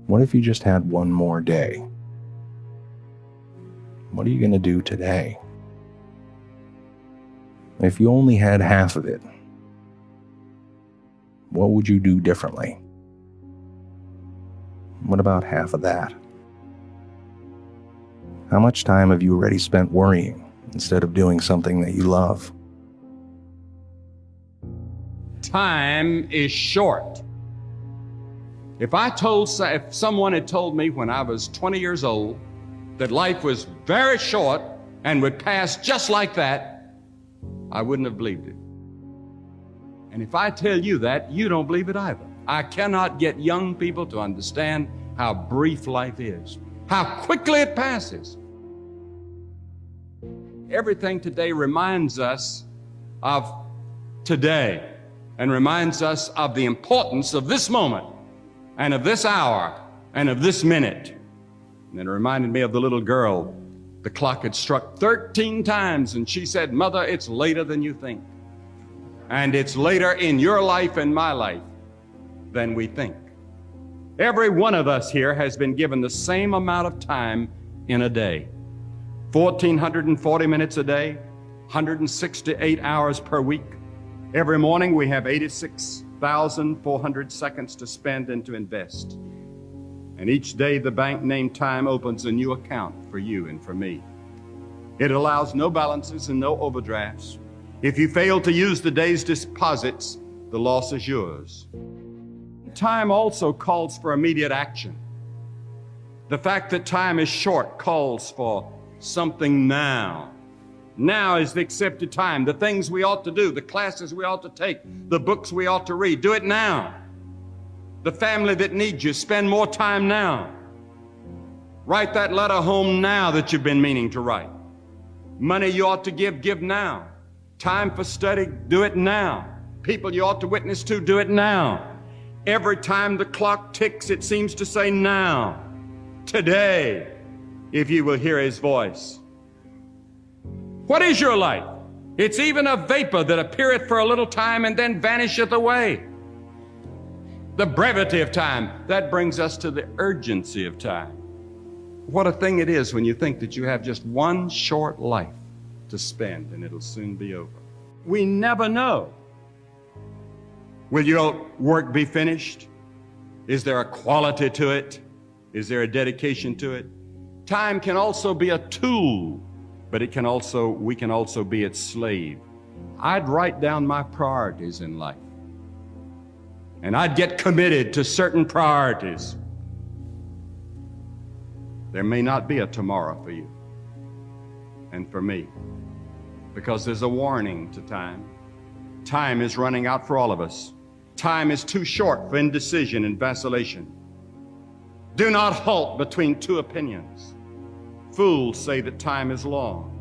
What if you just had one more day? What are you going to do today? If you only had half of it, what would you do differently? What about half of that? How much time have you already spent worrying instead of doing something that you love? Time is short. If someone had told me when I was 20 years old that life was very short and would pass just like that, I wouldn't have believed it. And if I tell you that, you don't believe it either. I cannot get young people to understand how brief life is, how quickly it passes. Everything today reminds us of today and reminds us of the importance of this moment and of this hour and of this minute. And it reminded me of the little girl. The clock had struck 13 times and she said, "Mother, it's later than you think. And it's later in your life and my life than we think." Every one of us here has been given the same amount of time in a day. 1,440 minutes a day, 168 hours per week. Every morning we have 86,400 seconds to spend and to invest. And each day the bank named Time opens a new account for you and for me. It allows no balances and no overdrafts. If you fail to use the day's deposits, the loss is yours. Time also calls for immediate action. The fact that time is short calls for something now. Now is the accepted time. The things we ought to do, the classes we ought to take, the books we ought to read, do it now. The family that needs you, spend more time now. Write that letter home now that you've been meaning to write. Money you ought to give now. Time for study, do it now. People you ought to witness to, do it now. Every time the clock ticks, it seems to say now, today, if you will hear his voice. What is your life? It's even a vapor that appeareth for a little time and then vanisheth away. The brevity of time, that brings us to the urgency of time. What a thing it is when you think that you have just one short life to spend and it'll soon be over. We never know. Will your work be finished? Is there a quality to it? Is there a dedication to it? Time can also be a tool, but we can also be its slave. I'd write down my priorities in life, and I'd get committed to certain priorities. There may not be a tomorrow for you and for me, because there's a warning to time. Time is running out for all of us. Time is too short for indecision and vacillation. Do not halt between two opinions. Fools say that time is long.